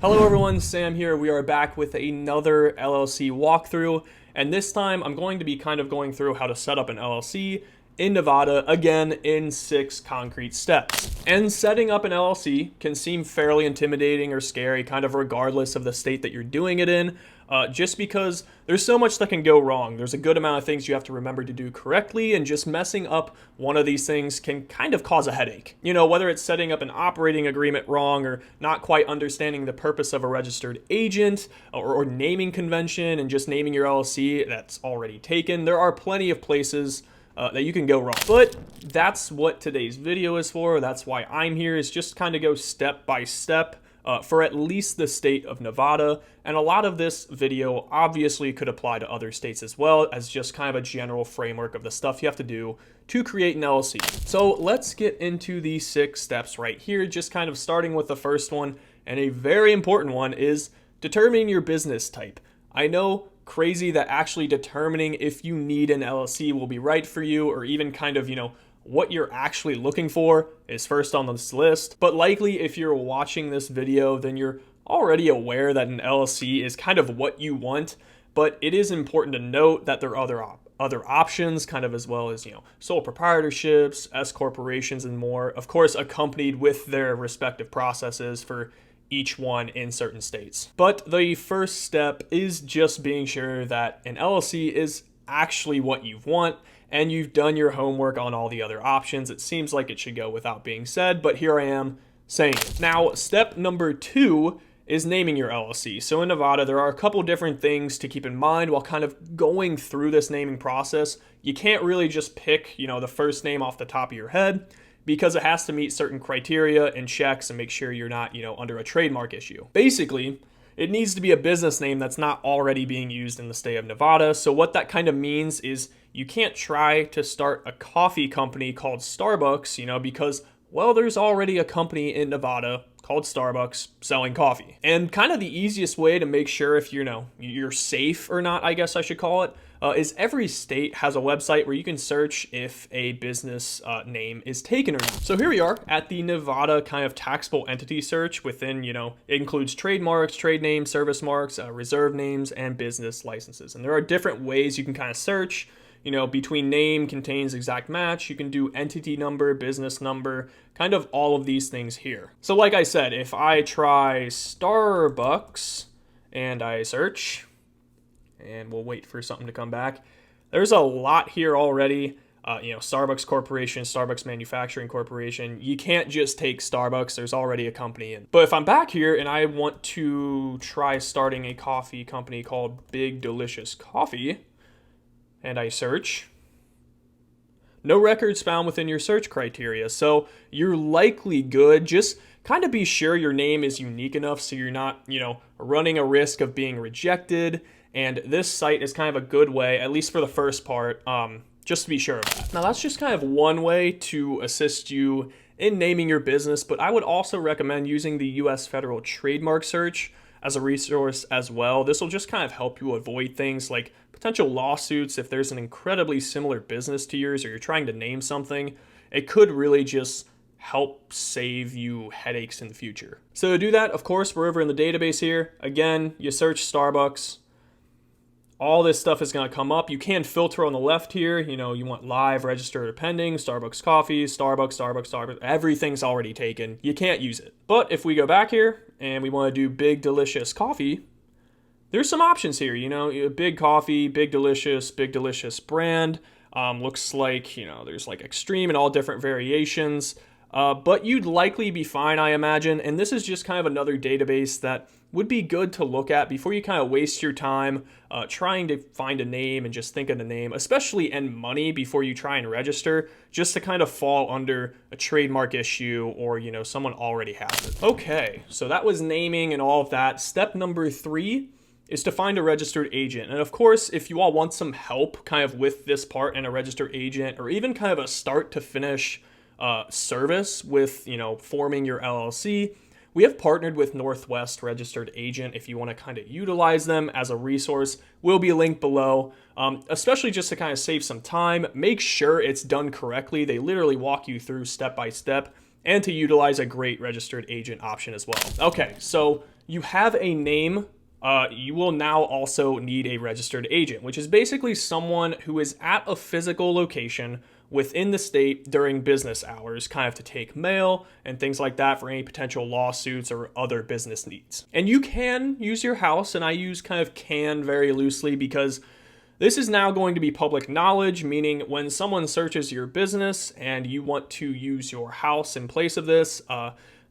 Hello everyone, Sam here. We are back with another LLC walkthrough, and this time I'm going to be going through how to set up an LLC in Nevada, again in 6 concrete steps. And setting up an LLC can seem fairly intimidating or scary, kind of regardless of the state that you're doing it in, just because there's so much that can go wrong. There's a good amount of things you have to remember to do correctly, and just messing up one of these things can kind of cause a headache. You know, whether it's setting up an operating agreement wrong, or not quite understanding the purpose of a registered agent, or naming convention and just naming your LLC that's already taken. There are plenty of places that you can go wrong. But that's what today's video is for. That's why I'm here, is just kind of go step by step for at least the state of Nevada. And a lot of this video obviously could apply to other states as well, as just kind of a general framework of the stuff you have to do to create an LLC. So let's get into these 6 steps right here, just kind of starting with the first one. And a very important one is determining your business type. I know, crazy that actually determining if you need an LLC will be right for you, or even kind of, what you're actually looking for is first on this list. But likely if you're watching this video, then you're already aware that an LLC is kind of what you want, but it is important to note that there are other options, kind of, as well as, sole proprietorships, S corporations, and more, of course, accompanied with their respective processes for each one in certain states. But the first step is just being sure that an LLC is actually what you want, and you've done your homework on all the other options. It seems like it should go without being said, but here I am saying it. Now, step number 2 is naming your LLC. So in Nevada, there are a couple different things to keep in mind while kind of going through this naming process. You can't really just pick, the first name off the top of your head, because it has to meet certain criteria and checks and make sure you're not, under a trademark issue. Basically, it needs to be a business name that's not already being used in the state of Nevada. So what that kind of means is you can't try to start a coffee company called Starbucks, because, well, there's already a company in Nevada called Starbucks selling coffee. And kind of the easiest way to make sure if you're safe or not, I guess I should call it, is every state has a website where you can search if a business name is taken or not. So here we are at the Nevada kind of taxable entity search within, it includes trademarks, trade names, service marks, reserve names, and business licenses. And there are different ways you can kind of search. Between name, contains, exact match. You can do entity number, business number, kind of all of these things here. So like I said, if I try Starbucks and I search, and we'll wait for something to come back, there's a lot here already. Starbucks Corporation, Starbucks Manufacturing Corporation. You can't just take Starbucks. There's already a company in. But if I'm back here and I want to try starting a coffee company called Big Delicious Coffee, and I search, no records found within your search criteria. So you're likely good. Just kind of be sure your name is unique enough so you're not, running a risk of being rejected. And this site is kind of a good way, at least for the first part, just to be sure of that. Now, that's just kind of one way to assist you in naming your business, but I would also recommend using the U.S. Federal Trademark Search as a resource as well. This will just kind of help you avoid things like potential lawsuits if there's an incredibly similar business to yours, or you're trying to name something. It could really just help save you headaches in the future. So to do that, of course, we're over in the database here. Again, you search Starbucks. All this stuff is going to come up. You can filter on the left here. You want live, registered, or pending, Starbucks coffee, Starbucks. Everything's already taken. You can't use it. But if we go back here and we want to do Big Delicious Coffee, there's some options here. Big Coffee, Big Delicious brand. Looks like, there's like extreme and all different variations. But you'd likely be fine, I imagine. And this is just kind of another database that would be good to look at before you kind of waste your time trying to find a name and just think of the name, especially and money before you try and register, just to kind of fall under a trademark issue or, someone already has it. Okay, so that was naming and all of that. Step number 3 is to find a registered agent. And of course, if you all want some help kind of with this part and a registered agent, or even kind of a start to finish service with, forming your LLC, we have partnered with Northwest Registered Agent. If you want to kind of utilize them as a resource, will be linked below, especially just to kind of save some time. Make sure it's done correctly. They literally walk you through step by step, and to utilize a great registered agent option as well. Okay, so you have a name, you will now also need a registered agent, which is basically someone who is at a physical location within the state during business hours, kind of to take mail and things like that for any potential lawsuits or other business needs. And you can use your house, and I use kind of can very loosely because this is now going to be public knowledge, meaning when someone searches your business and you want to use your house in place of this,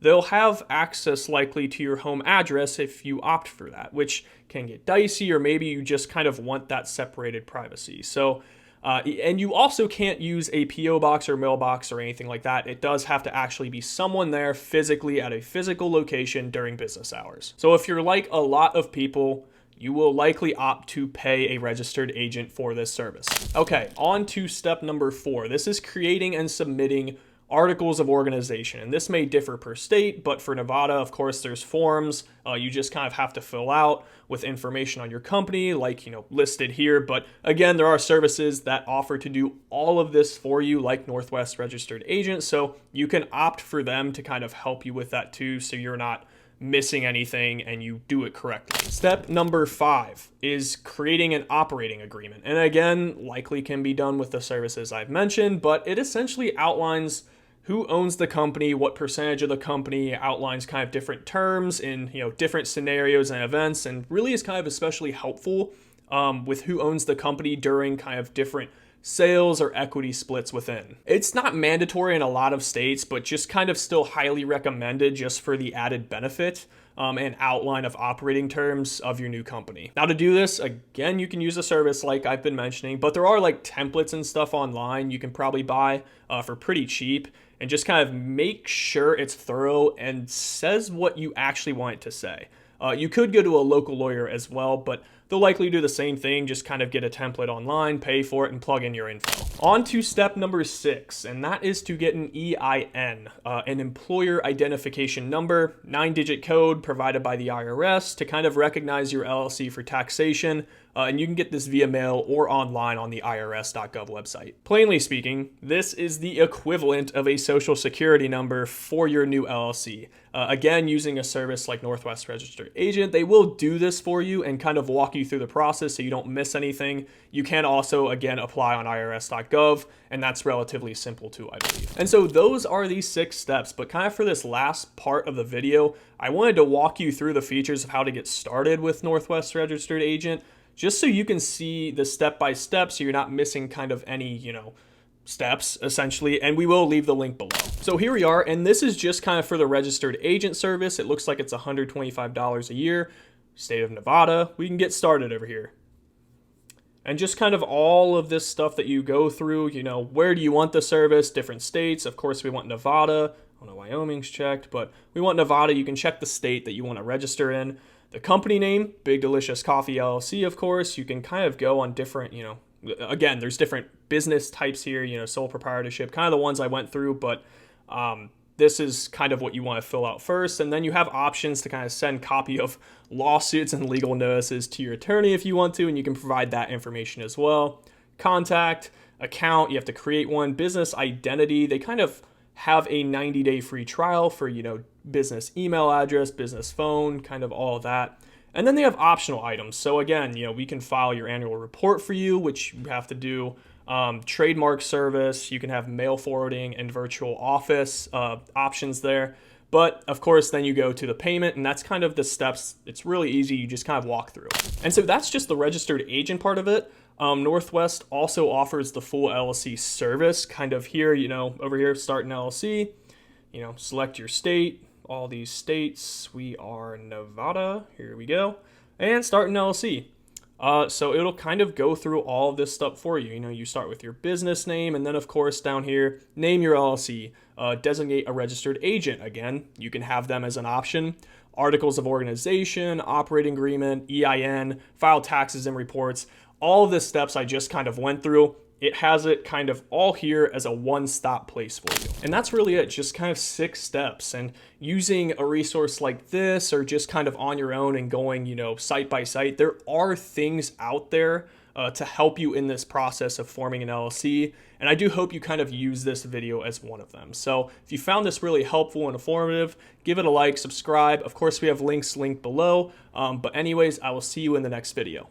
they'll have access likely to your home address if you opt for that, which can get dicey, or maybe you just kind of want that separated privacy. So, and you also can't use a PO box or mailbox or anything like that. It does have to actually be someone there physically at a physical location during business hours. So if you're like a lot of people, you will likely opt to pay a registered agent for this service. Okay, on to step number 4. This is creating and submitting articles of organization. And this may differ per state, but for Nevada, of course, there's forms you just kind of have to fill out with information on your company, like, listed here. But again, there are services that offer to do all of this for you, like Northwest Registered Agent. So you can opt for them to kind of help you with that too, so you're not missing anything and you do it correctly. Step number 5 is creating an operating agreement. And again, likely can be done with the services I've mentioned, but it essentially outlines who owns the company, what percentage of the company, outlines kind of different terms in different scenarios and events, and really is kind of especially helpful with who owns the company during kind of different sales or equity splits within. It's not mandatory in a lot of states, but just kind of still highly recommended just for the added benefit and outline of operating terms of your new company. Now to do this, again, you can use a service like I've been mentioning, but there are like templates and stuff online you can probably buy for pretty cheap, and just kind of make sure it's thorough and says what you actually want it to say. You could go to a local lawyer as well, but they'll likely do the same thing, just kind of get a template online, pay for it, and plug in your info. On to step number 6, and that is to get an EIN, an employer identification number, 9-digit code provided by the IRS to kind of recognize your LLC for taxation. And you can get this via mail or online on the irs.gov website. Plainly speaking, this is the equivalent of a social security number for your new LLC. Again, using a service like Northwest Registered Agent, they will do this for you and kind of walk you through the process so you don't miss anything. You can also, again, apply on irs.gov, and that's relatively simple too, I believe. And so those are the 6 steps, but kind of for this last part of the video, I wanted to walk you through the features of how to get started with Northwest Registered Agent, just so you can see the step-by-step so you're not missing kind of any, steps, essentially, and we will leave the link below. So here we are, and this is just kind of for the registered agent service. It looks like it's $125 a year, state of Nevada. We can get started over here. And just kind of all of this stuff that you go through, where do you want the service, different states. Of course, we want Nevada. I don't know, Wyoming's checked, but we want Nevada. You can check the state that you want to register in. The company name, Big Delicious Coffee LLC, of course. You can kind of go on different, again, there's different business types here, sole proprietorship, kind of the ones I went through, but this is kind of what you want to fill out first. And then you have options to kind of send copy of lawsuits and legal notices to your attorney if you want to, and you can provide that information as well. Contact, account, you have to create one. Business identity, they kind of have a 90-day free trial for, business email address, business phone, kind of all of that. And then they have optional items. So again, we can file your annual report for you, which you have to do. Trademark service, you can have mail forwarding and virtual office options there. But of course, then you go to the payment, and that's kind of the steps. It's really easy. You just kind of walk through. And so that's just the registered agent part of it. Northwest also offers the full LLC service kind of here, over here, start an LLC, select your state. All these states, we are Nevada, here we go, and start an LLC. So it'll kind of go through all of this stuff for you. You start with your business name, and then of course down here, name your LLC, designate a registered agent. Again, you can have them as an option. Articles of organization, operating agreement, EIN, file taxes and reports. All of the steps I just kind of went through. It has it kind of all here as a one-stop place for you. And that's really it, just kind of 6 steps. And using a resource like this, or just kind of on your own and going, site by site, there are things out there to help you in this process of forming an LLC. And I do hope you kind of use this video as one of them. So if you found this really helpful and informative, give it a like, subscribe. Of course, we have links linked below. But anyways, I will see you in the next video.